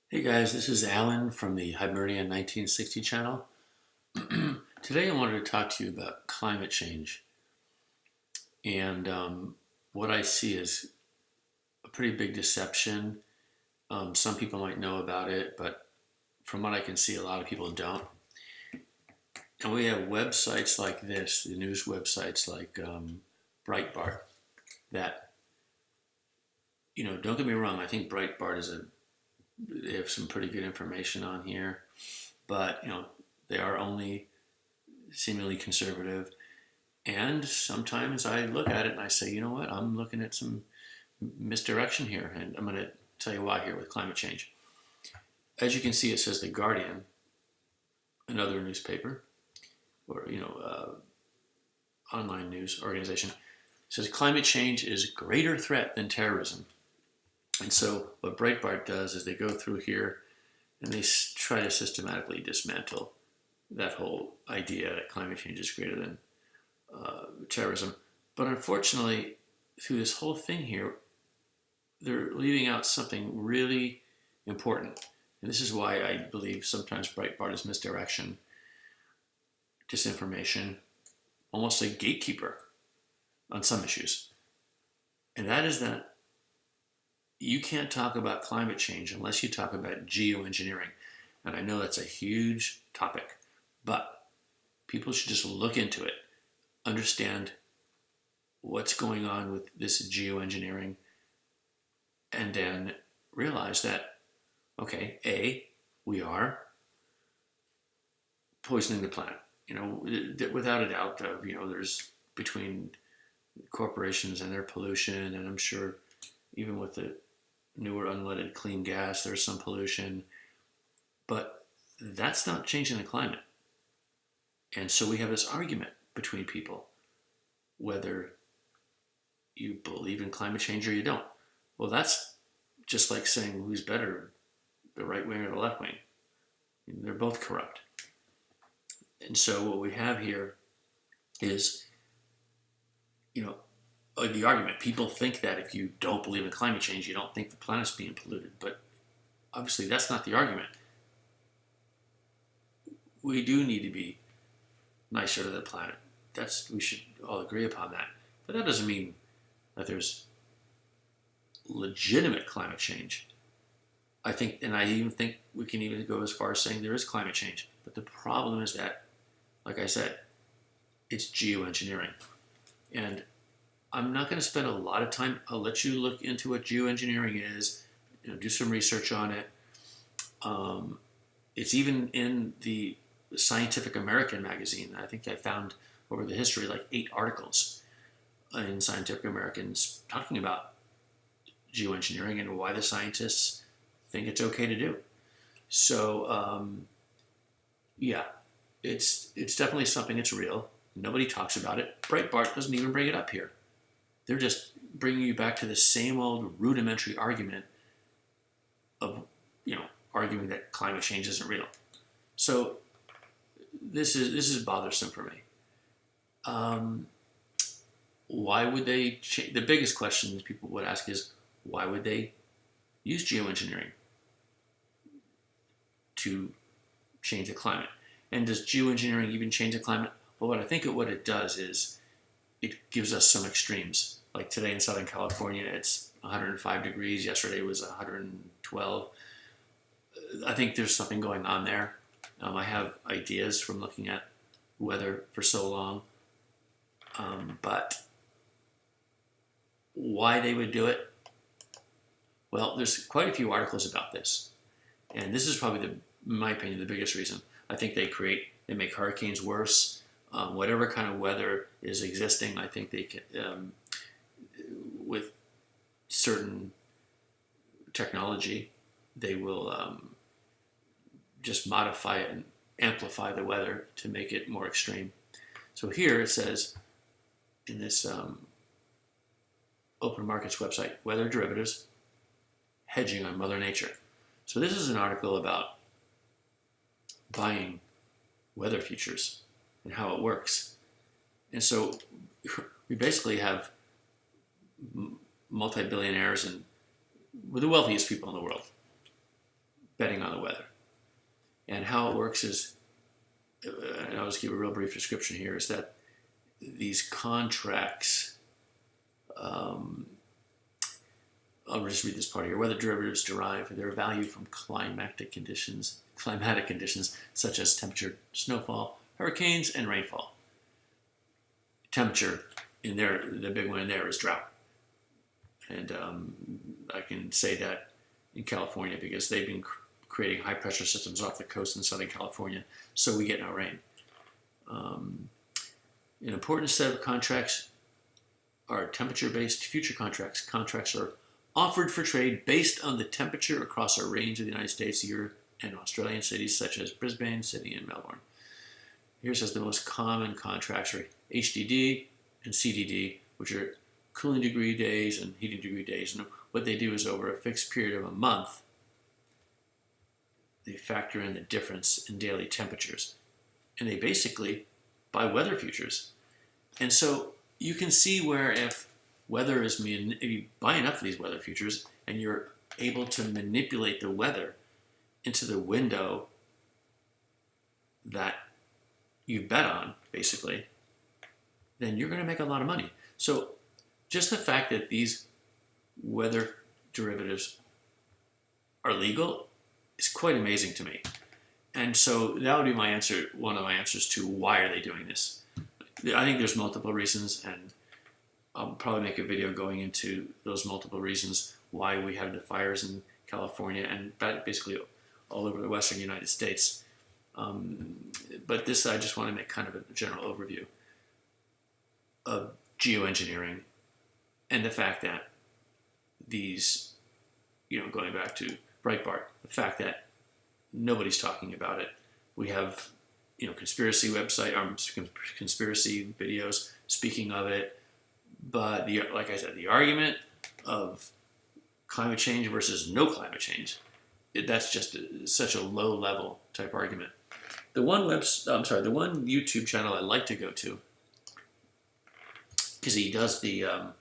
Hey guys, this is Alan from the Hibernian 1960 channel. Today I wanted to talk to you about climate change and what I see as a pretty big deception. Some people might know about it, but from what I can see, a lot of people don't. And we have websites like this, the news websites like Breitbart, that, don't get me wrong, I think Breitbart they have some pretty good information on here, but, they are only seemingly conservative. And sometimes I look at it and I say, you know what, I'm looking at some misdirection here. And I'm going to tell you why here with climate change. As you can see, it says The Guardian, another newspaper, or, online news organization, says climate change is a greater threat than terrorism. And so what Breitbart does is they go through here and they try to systematically dismantle that whole idea that climate change is greater than terrorism. But unfortunately, through this whole thing here, they're leaving out something really important. And this is why I believe sometimes Breitbart is misdirection, disinformation, almost a gatekeeper on some issues. And that is that you can't talk about climate change unless you talk about geoengineering. And I know that's a huge topic, but people should just look into it, understand what's going on with this geoengineering, and then realize that, okay, A, we are poisoning the planet. Without a doubt, there's between corporations and their pollution, and I'm sure even with the newer unleaded clean gas, there's some pollution, but that's not changing the climate. And so we have this argument between people, whether you believe in climate change or you don't. Well, that's just like saying who's better, the right wing or the left wing. They're both corrupt. And so what we have here is, the argument. People think that if you don't believe in climate change, you don't think the planet's being polluted. But obviously that's not the argument. We do need to be nicer to the planet. We should all agree upon that. But that doesn't mean that there's legitimate climate change. I even think we can even go as far as saying there is climate change. But the problem is that, like I said, it's geoengineering. And I'm not going to spend a lot of time. I'll let you look into what geoengineering is, do some research on it. It's even in the Scientific American magazine. I think I found over the history like 8 articles in Scientific Americans talking about geoengineering and why the scientists think it's okay to do. So, yeah, it's definitely something that's real. Nobody talks about it. Breitbart doesn't even bring it up here. They're just bringing you back to the same old rudimentary argument of, arguing that climate change isn't real. So this is bothersome for me. Why would they the biggest question people would ask is, why would they use geoengineering to change the climate? And does geoengineering even change the climate? Well, what it does is it gives us some extremes. Like today in Southern California, it's 105 degrees. Yesterday was 112. I think there's something going on there. I have ideas from looking at weather for so long. But why they would do it? Well, there's quite a few articles about this. And this is probably, in my opinion, the biggest reason. I think they make hurricanes worse. Whatever kind of weather is existing, I think they can, with certain technology, they will just modify it and amplify the weather to make it more extreme. So here it says in this open markets website, weather derivatives, hedging on Mother Nature. So this is an article about buying weather futures and how it works. And so we basically have multi-billionaires and the wealthiest people in the world betting on the weather. And how it works is, and I'll just give a real brief description here, is that these contracts, I'll just read this part here. Weather derivatives derive their value from climatic conditions such as temperature, snowfall, hurricanes, and rainfall. Temperature, in there, the big one in there is drought. And I can say that in California because they've been creating high pressure systems off the coast in Southern California, so we get no rain. An important set of contracts are temperature-based future contracts. Contracts are offered for trade based on the temperature across a range of the United States, Europe, and Australian cities such as Brisbane, Sydney, and Melbourne. Here says the most common contracts are HDD and CDD, which are cooling degree days and heating degree days. And what they do is over a fixed period of a month, they factor in the difference in daily temperatures. And they basically buy weather futures. And so you can see where if weather is, if you buy enough of these weather futures and you're able to manipulate the weather into the window that you bet on, basically, then you're going to make a lot of money. So just the fact that these weather derivatives are legal is quite amazing to me. And so that would be my answer, one of my answers to why are they doing this. I think there's multiple reasons, and I'll probably make a video going into those multiple reasons why we have the fires in California and basically all over the western United States. But this, I just want to make kind of a general overview of geoengineering and the fact that these, going back to Breitbart, the fact that nobody's talking about it. We have, conspiracy conspiracy videos speaking of it. But like I said, the argument of climate change versus no climate change, that's just such a low level type argument. The one YouTube channel I like to go to, because he does the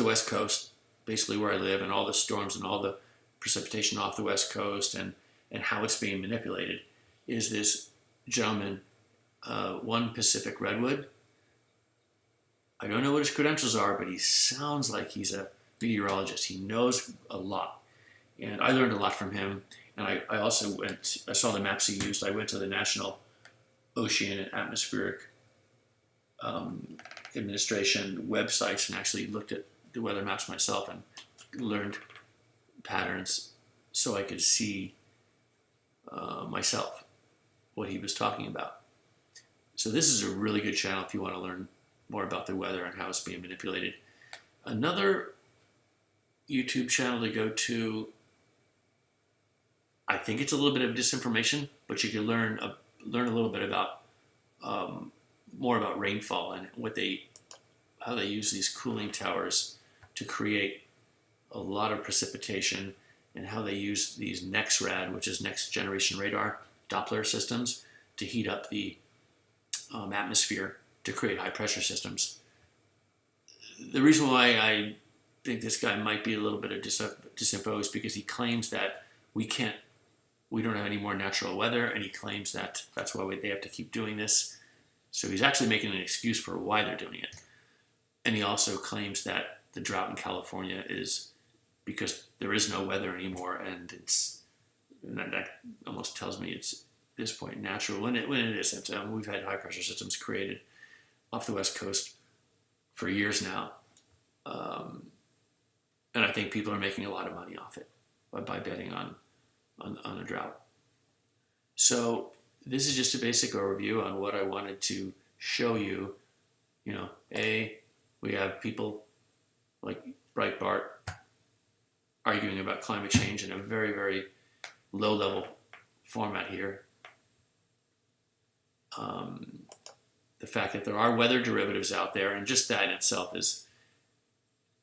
West Coast, basically where I live, and all the storms and all the precipitation off the West Coast and how it's being manipulated, is this gentleman, One Pacific Redwood. I don't know what his credentials are, but he sounds like he's a meteorologist. He knows a lot. And I learned a lot from him. And I also I saw the maps he used. I went to the National Ocean and Atmospheric Administration websites and actually looked at the weather maps myself and learned patterns so I could see myself what he was talking about. So this is a really good channel if you want to learn more about the weather and how it's being manipulated. Another YouTube channel to go to, I think it's a little bit of disinformation, but you can learn a little bit about more about rainfall and how they use these cooling towers to create a lot of precipitation, and how they use these NEXRAD, which is next generation radar Doppler systems, to heat up the atmosphere to create high pressure systems. The reason why I think this guy might be a little bit of disinfo is because he claims that we don't have any more natural weather, and he claims that that's why they have to keep doing this. So he's actually making an excuse for why they're doing it. And he also claims that the drought in California is because there is no weather anymore, and that almost tells me it's at this point natural when it isn't. We've had high pressure systems created off the West Coast for years now, and I think people are making a lot of money off it by betting on a drought. So this is just a basic overview on what I wanted to show you. We have people like Breitbart arguing about climate change in a very, very low-level format here. The fact that there are weather derivatives out there, and just that in itself it's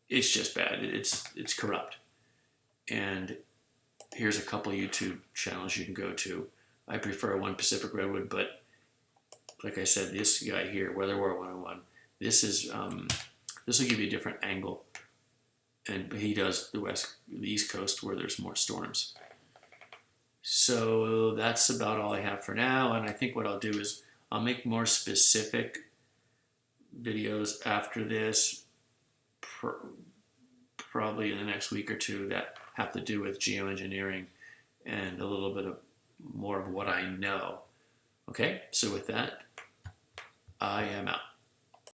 just bad. It's corrupt. And here's a couple YouTube channels you can go to. I prefer One Pacific Redwood, but like I said, this guy here, Weather War 101, this will give you a different angle and he does the East Coast where there's more storms. So that's about all I have for now. And I think what I'll do is I'll make more specific videos after this, probably in the next week or two, that have to do with geoengineering and a little bit of more of what I know. Okay, so with that, I am out.